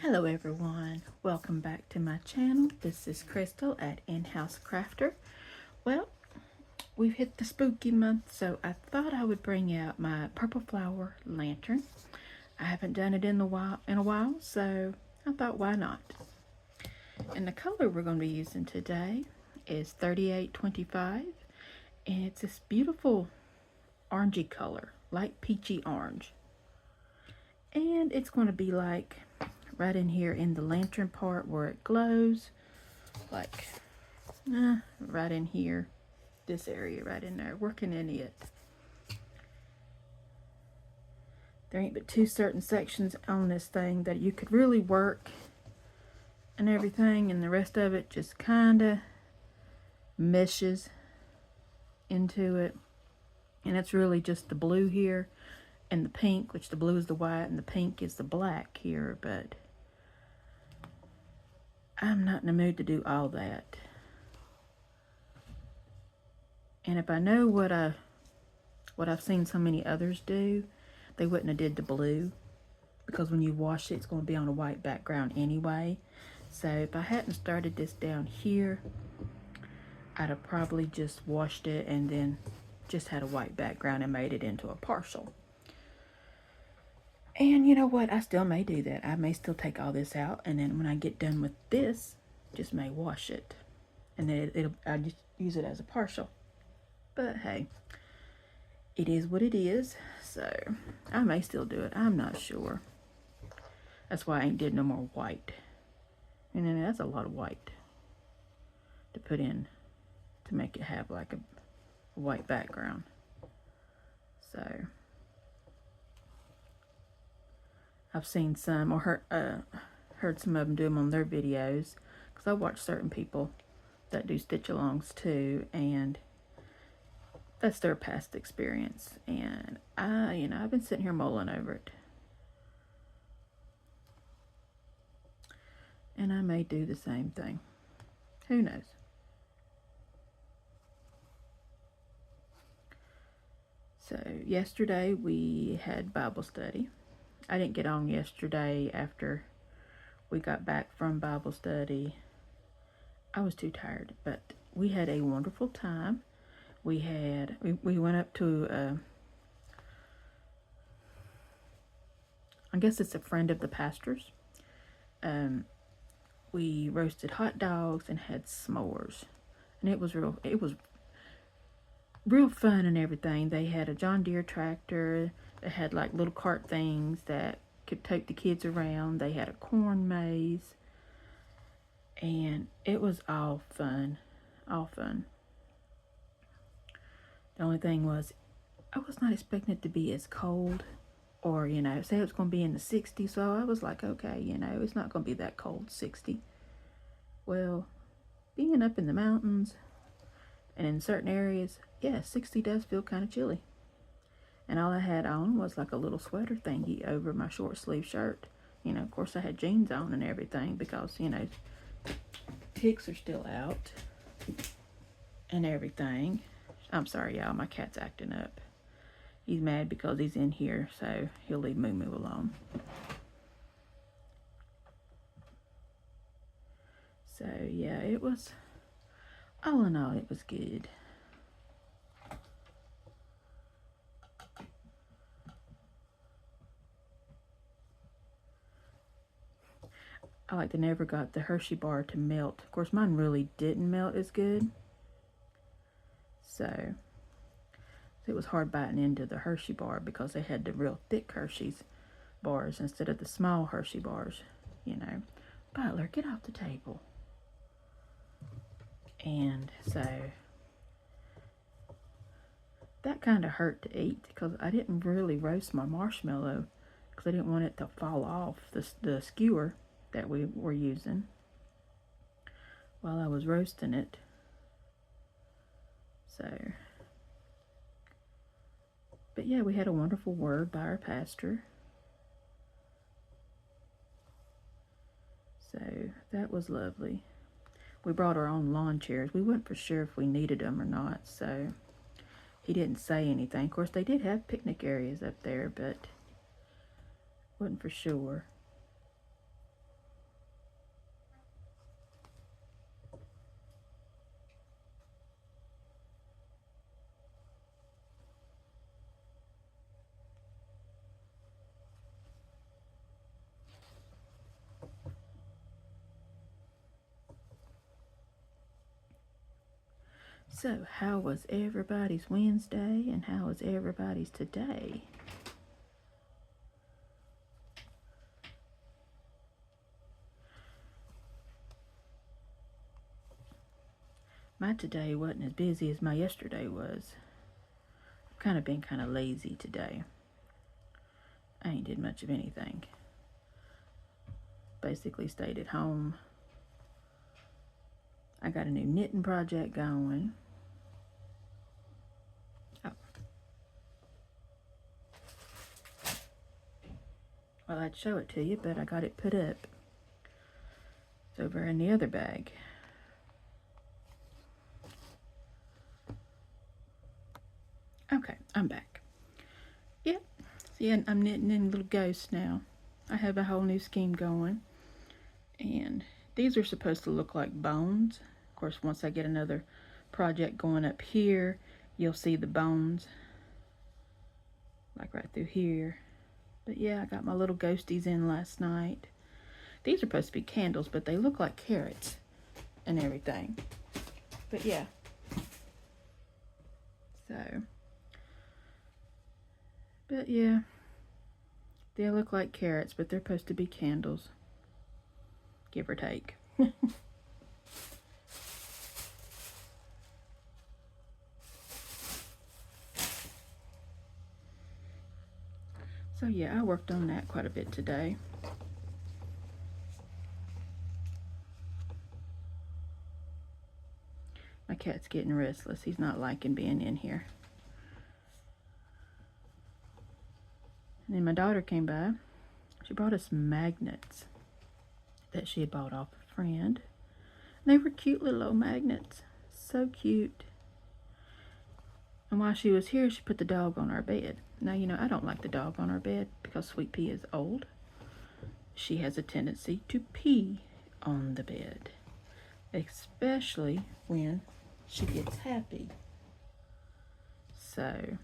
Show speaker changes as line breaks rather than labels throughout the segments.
Hello everyone, welcome back to my channel. This is Crystal at In-House Crafter. Well, we've hit the spooky month, so I thought I would bring out my purple flower lantern. I haven't done it in a while, so I thought why not? And the color we're going to be using today is 3825, and it's this beautiful orangey color, light peachy orange. And it's going to be like right in here in the lantern part where it glows, like right in here, this area right in there, working in it. There ain't but two certain sections on this thing that you could really work and everything, and the rest of it just kind of meshes into it. And it's really just the blue here and the pink, which the blue is the white and the pink is the black here, but I'm not in the mood to do all that. And if I know what I've seen so many others do, they wouldn't have did the blue, because when you wash it, it's going to be on a white background anyway. So if I hadn't started this down here, I'd have probably just washed it and then just had a white background and made it into a partial. And you know what? I still may do that. I may still take all this out, and then when I get done with this, just may wash it. And then I just use it as a partial. But hey, it is what it is. So I may still do it. I'm not sure. That's why I ain't did no more white. And then that's a lot of white to put in to make it have like a white background. So I've seen some, or heard some of them do them on their videos, because I watch certain people that do stitch alongs too, and that's their past experience. And I've been sitting here mulling over it, and I may do the same thing. Who knows? So yesterday we had Bible study. I didn't get on yesterday after we got back from Bible study. I was too tired, but we had a wonderful time. We went up to, I guess it's a friend of the pastor's. We roasted hot dogs and had s'mores, and it was real fun and everything. They had a John Deere tractor. They had like little cart things that could take the kids around. They had a corn maze, and it was all fun, all fun. The only thing was, I was not expecting it to be as cold, or say it was going to be in the 60s. So I was like, okay, it's not going to be that cold, 60. Well, being up in the mountains and in certain areas, yeah, 60 does feel kind of chilly. And all I had on was like a little sweater thingy over my short sleeve shirt. Of course I had jeans on and everything, because, pigs are still out and everything. I'm sorry, y'all, my cat's acting up. He's mad because he's in here, so he'll leave Moo Moo alone. So yeah, it was, all in all, it was good. I like to never got the Hershey bar to melt. Of course, mine really didn't melt as good. So it was hard biting into the Hershey bar, because they had the real thick Hershey's bars instead of the small Hershey bars, Butler, get off the table. And so that kind of hurt to eat, because I didn't really roast my marshmallow, because I didn't want it to fall off the skewer that we were using while I was roasting it. So, but yeah, we had a wonderful word by our pastor. So that was lovely. We brought our own lawn chairs. We weren't for sure if we needed them or not, so he didn't say anything. Of course, they did have picnic areas up there, but wasn't for sure. So, how was everybody's Wednesday and how was everybody's today? My today wasn't as busy as my yesterday was. I've kind of been kind of lazy today. I ain't did much of anything. Basically stayed at home. I got a new knitting project going. Oh. Well, I'd show it to you, but I got it put up. It's over in the other bag. Okay, I'm back. Yep. See, I'm knitting in little ghosts now. I have a whole new scheme going. And these are supposed to look like bones. Of course, once I get another project going up here, you'll see the bones. Like right through here. But yeah, I got my little ghosties in last night. These are supposed to be candles, but they look like carrots and everything. But yeah. So. But yeah. They look like carrots, but they're supposed to be candles. Give or take. So yeah, I worked on that quite a bit today. My cat's getting restless. He's not liking being in here. And then my daughter came by. She brought us magnets that she had bought off a friend. And they were cute little old magnets. So cute. And while she was here, she put the dog on our bed. Now, you know, I don't like the dog on our bed because Sweet Pea is old. She has a tendency to pee on the bed, especially when she gets happy. So,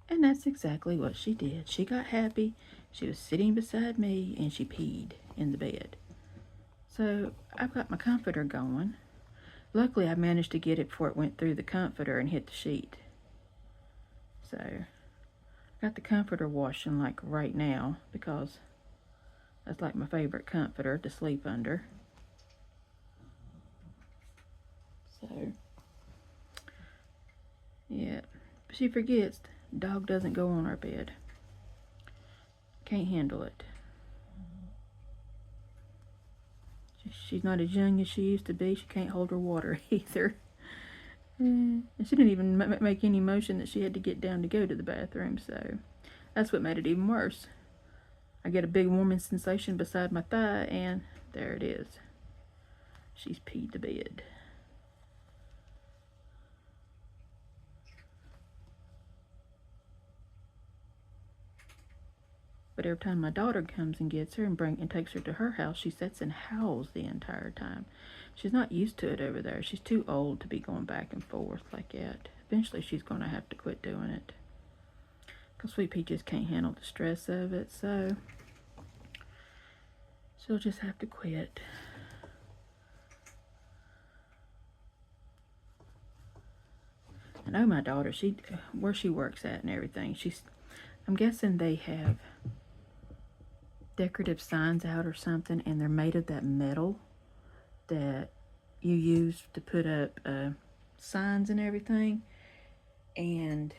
and that's exactly what she did. She got happy. She was sitting beside me and she peed in the bed. So I've got my comforter going. Luckily, I managed to get it before it went through the comforter and hit the sheet. So I got the comforter washing like right now because that's like my favorite comforter to sleep under. So yeah, but she forgets dog doesn't go on our bed. Can't handle it. She's not as young as she used to be. She can't hold her water either. And she didn't even make any motion that she had to get down to go to the bathroom, so that's what made it even worse. I get a big warming sensation beside my thigh, and there it is. She's peed the bed. But every time my daughter comes and gets her and takes her to her house, she sits and howls the entire time. She's not used to it over there. She's too old to be going back and forth like that. Eventually, she's going to have to quit doing it. Because Sweet Pea just can't handle the stress of it, so she'll just have to quit. I know my daughter, where she works at and everything, I'm guessing they have decorative signs out or something, and they're made of that metal that you use to put up signs and everything. And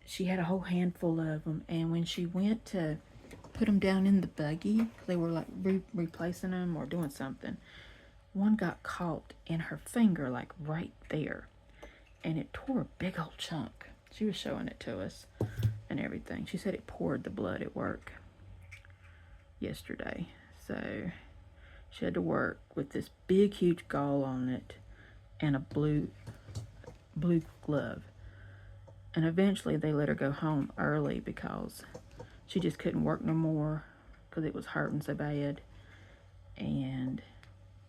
she had a whole handful of them, and when she went to put them down in the buggy, they were like replacing them or doing something, one got caught in her finger, like right there, and it tore a big old chunk. She was showing it to us and everything. She said it poured the blood at work yesterday. So she had to work with this big, huge gauze on it and a blue glove. And eventually they let her go home early because she just couldn't work no more because it was hurting so bad. And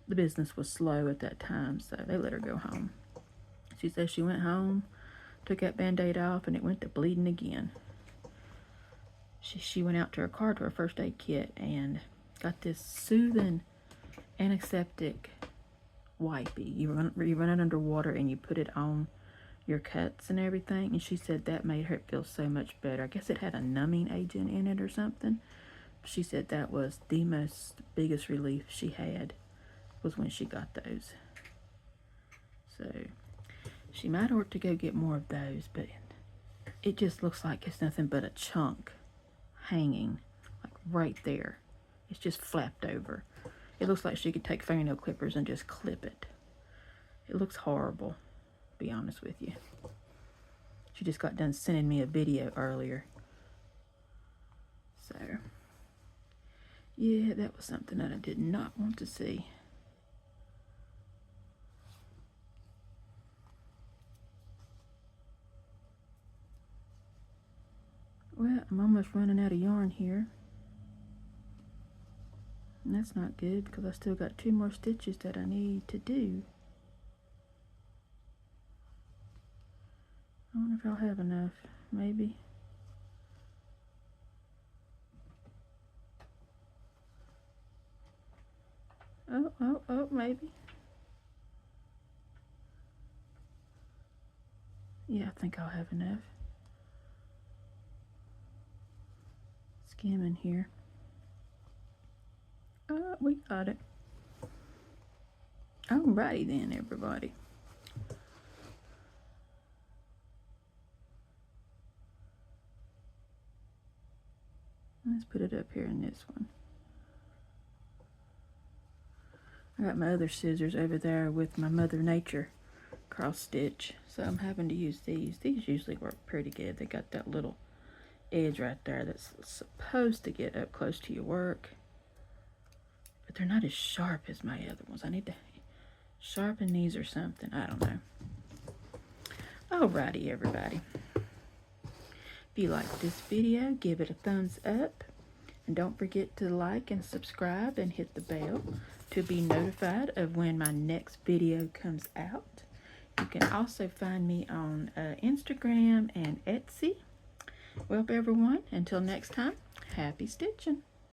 the business was slow at that time, so they let her go home. She says she went home, took that Band-Aid off, and it went to bleeding again. She went out to her car to her first aid kit and got this soothing antiseptic wipey. You run it under water and you put it on your cuts and everything. And she said that made her feel so much better. I guess it had a numbing agent in it or something. She said that was the biggest relief she had was when she got those. So she might ought to go get more of those, but it just looks like it's nothing but a chunk hanging, like right there. It's just flapped over. It looks like she could take fingernail clippers and just clip it. It looks horrible, to be honest with you. She just got done sending me a video earlier. So, yeah, that was something that I did not want to see. Well, I'm almost running out of yarn here. And that's not good because I still got 2 more stitches that I need to do. I wonder if I'll have enough. Maybe. Oh, maybe. Yeah, I think I'll have enough. Skimming here. We got it. Alrighty then, everybody. Let's put it up here in this one. I got my other scissors over there with my Mother Nature cross stitch, so I'm having to use these. These usually work pretty good. They got that little edge right there that's supposed to get up close to your work, but they're not as sharp as my other ones. I need to sharpen these or something. I don't know. Alrighty, everybody. If you like this video, give it a thumbs up. And don't forget to like and subscribe and hit the bell to be notified of when my next video comes out. You can also find me on Instagram and Etsy. Well, everyone, until next time, happy stitching.